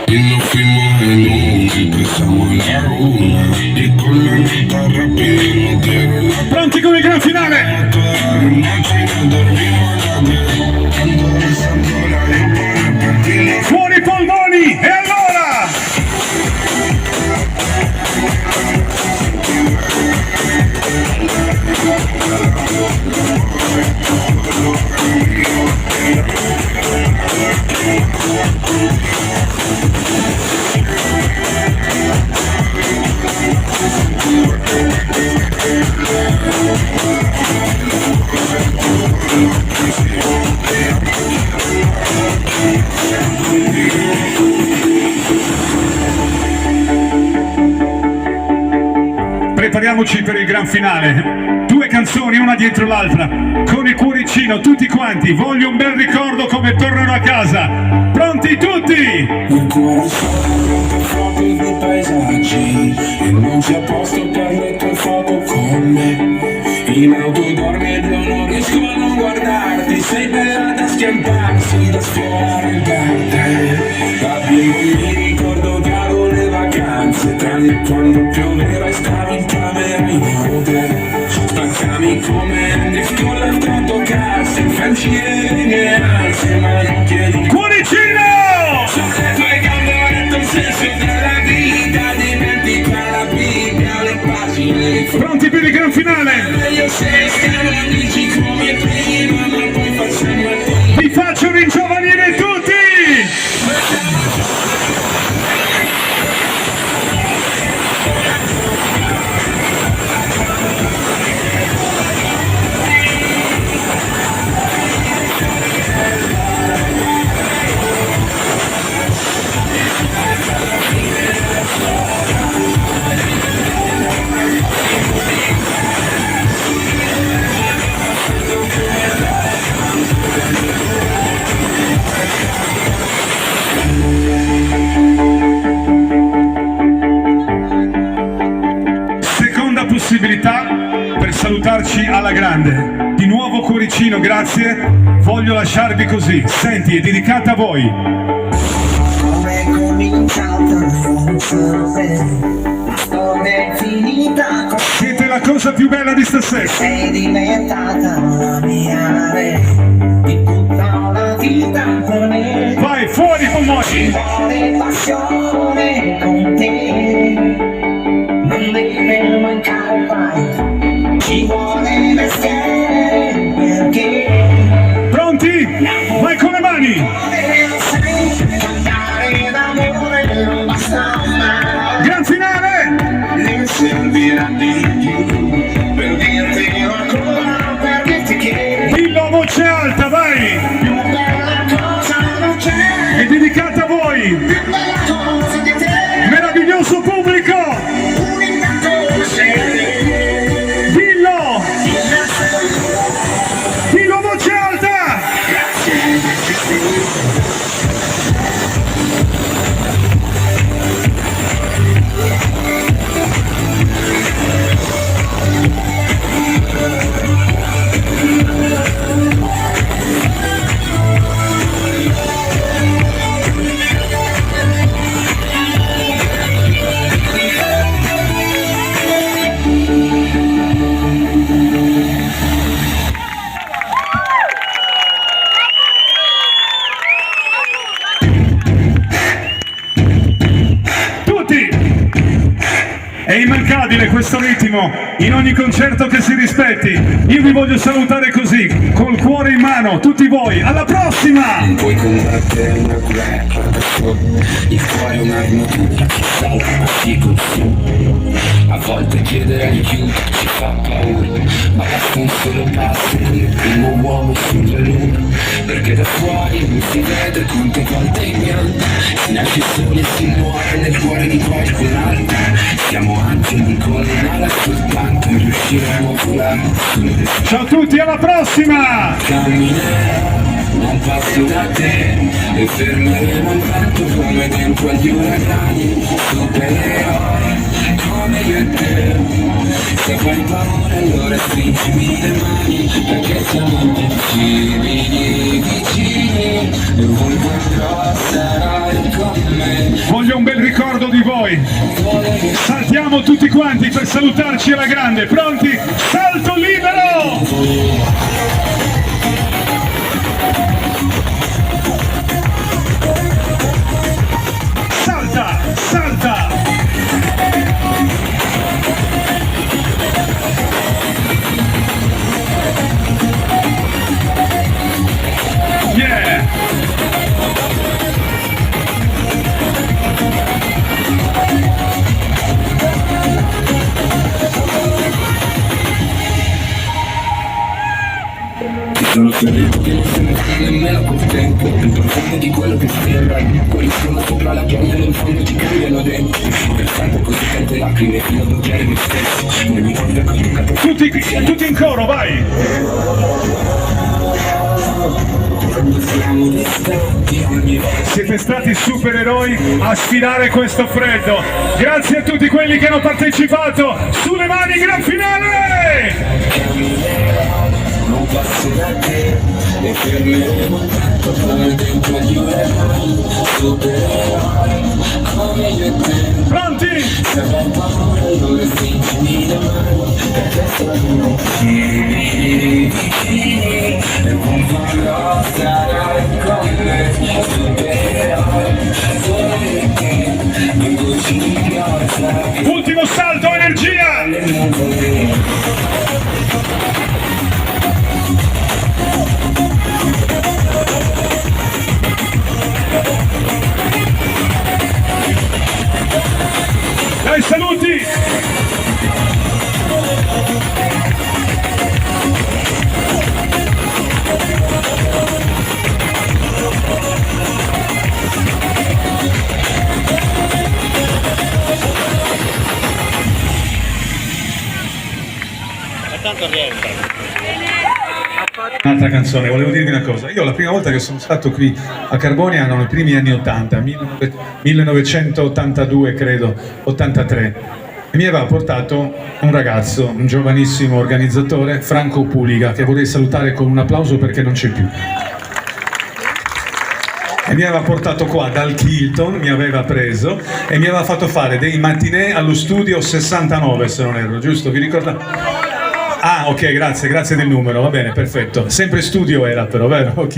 Y nos fuimos en una, empezamos la runa. Y con la guitarra pidiendo quiero la Pronti con il gran finale! toda la noche nos dormimos la vez. Ando besando la por repetirle. Fuori i polmoni! E allora? Prepariamoci per il gran finale. 2 canzoni, una dietro l'altra, con il cuoricino, tutti quanti. Voglio un bel ricordo come tornano a casa. Pronti tutti? Il cuore sopra fuoco dei paesaggi e non c'è posto per mettere fuoco con me. In auto dormi e non riesco a non guardarti. Sei bella da schiantarsi, da sfiorare il garden. Da bimbo mi ricordo che avevo le vacanze, tranne quando pioveva e stavi in camera in hotel. Spaccami come Andy con l'autocarse, fai uscire le mie ansie, ma non chiedi. Cuoricino! Sulle tue gambe ho letto il senso della vita, dimentica la Bibbia, le pagine. Pronti per il gran finale? Meglio se stiamo amici come prima, ma poi facciamo il tempo. Vi faccio ringiovanire tutti! Possibilità per salutarci alla grande. Di nuovo cuoricino, grazie. Voglio lasciarvi così. Senti, è dedicata a voi. Come è cominciata non so bene, la storia è finita, Siete la cosa più bella di stasera. sei diventata la mia re, di tutta la vita per me. Vai, fuori i Ci polmoni. vuole passione con te, non deve mancare mai, ci vuole mestiere perché Pronti? Vai con le mani. sempre cantare d'amore non basta mai. Gran finale. Ne servirà di più per dirti ancora, Per dirti che Dillo a voce alta, vai. più bella cosa non c'è, È dedicata a voi. più bella cosa di te, Meraviglioso pubblico. unica cosa è. Dillo. Dillo a voce alta. È immancabile questo ritmo in ogni concerto che si rispetti. Io vi voglio salutare così, col cuore in mano, tutti voi. Alla prossima! Non puoi combattere una guerra da solo, il cuore è un'armatura che salva ma si consuma. A volte chiedere aiuto ci fa paura, ma basta un solo passo per il primo uomo sulla luna. Perché da fuori non si vede quante volte in pianta, si nasce soli e si muore nel cuore di qualcun altro. Siamo angeli con un'ala soltanto e riusciremo a volare sulle Ciao a tutti, alla prossima! camminerò un passo da te e fermeremo il vento come dentro agli uragani. Supereroi come io e te, se fai paura allora stringimi le mani, perché siamo invincibili vicini e ovunque andrò sarai Voglio un bel ricordo di voi. Saltiamo tutti quanti per salutarci alla grande. Pronti? Salto libero! Salta! Salta! Yeah! Sono ferito che non se ne fa nemmeno col tempo. Più profondo di quello che sembra. Quelli sono sopra la gente, nel fondo ci credono dentro. Per tanto così tante lacrime fino ad odiare me stesso. Non mi ricordo che ho toccato Tutti in coro, vai! quando siamo distanti ogni volta. Siete stati supereroi a sfidare questo freddo. Grazie a tutti quelli che hanno partecipato. Sulle mani, gran finale! Non passo da te e fermeremo tanto come dentro di me. Supereroi come io e te. Pronti? Se avrei paura non respingimi le mani. Perché sono vicini e non farò stare con me. Supereroi come te. Mi cucini forza. Ultimo salto, energia! Le nuvole. Dai, saluti! Un'altra canzone, volevo dirvi una cosa. Io la prima volta che sono stato qui a Carbonia erano i primi anni 80, 1982 credo, 83. E mi aveva portato un ragazzo, un giovanissimo organizzatore, Franco Puliga, che vorrei salutare con un applauso perché non c'è più. E mi aveva portato qua dal Kilton, mi aveva preso e mi aveva fatto fare dei mattinè allo studio 69, se non erro, giusto? Vi ricordate? Ah, ok, grazie del numero, va bene, perfetto. Sempre studio era però, vero? Ok.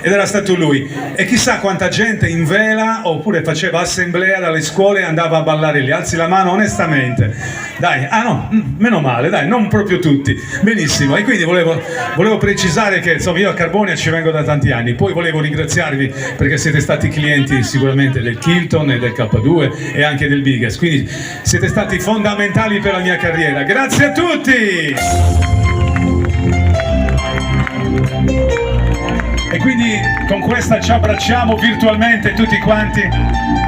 Ed era stato lui. E chissà quanta gente in vela oppure faceva assemblea dalle scuole e andava a ballare lì. Alzi la mano onestamente. Dai, ah no, meno male, dai, non proprio tutti. Benissimo. E quindi volevo precisare che insomma io a Carbonia ci vengo da tanti anni. Poi volevo ringraziarvi perché siete stati clienti sicuramente del Kilton e del K2 e anche del Biggest. Quindi siete stati fondamentali per la mia carriera. Grazie a tutti! E quindi con questa ci abbracciamo virtualmente tutti quanti.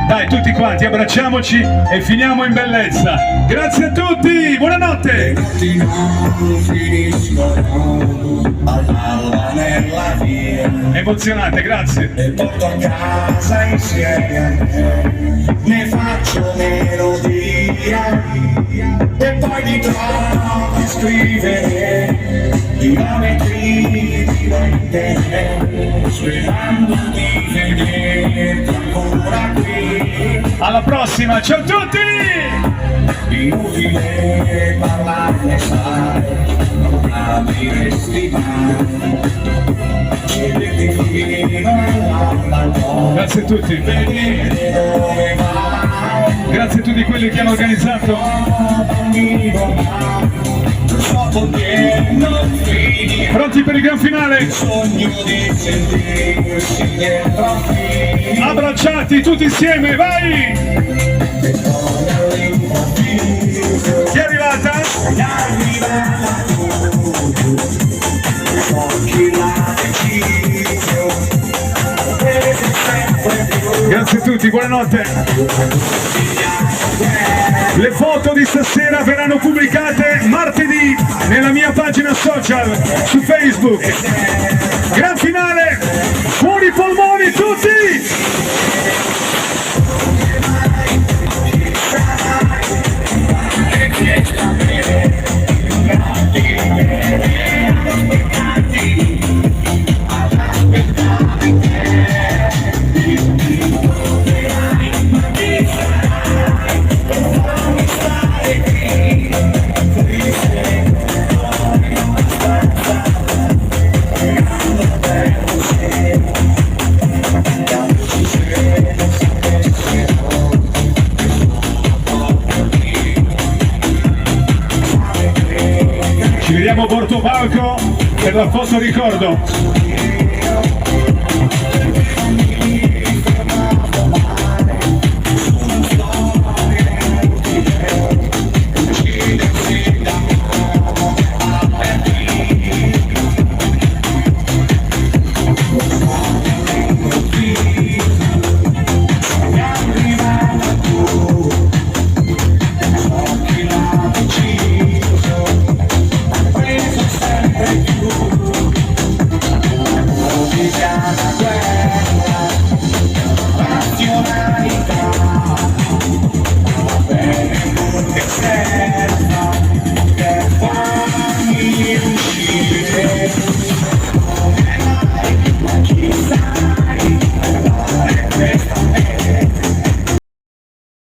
Dai, tutti quanti, abbracciamoci e finiamo in bellezza. Grazie a tutti, buonanotte! Emozionante, grazie. E porto a casa insieme a me, ne faccio melodia e poi mi trovo a scrivere chilometri di lente, sperando di vederti ancora qui. Alla prossima, ciao a tutti! Inutile parlarne, sai, non apriresti mai. Chiederti fino all'alba, Grazie a tutti. vedere dove vai. Grazie a tutti quelli che hanno organizzato. Pronti per il gran finale? Sogno di sentirsi dentro a fine. Abbracciati tutti insieme, vai! Chi è arrivata? Grazie a tutti, buonanotte. Le foto di stasera verranno pubblicate martedì nella mia pagina social su Facebook. Gran finale, fuori i polmoni tutti! per la foto ricordo.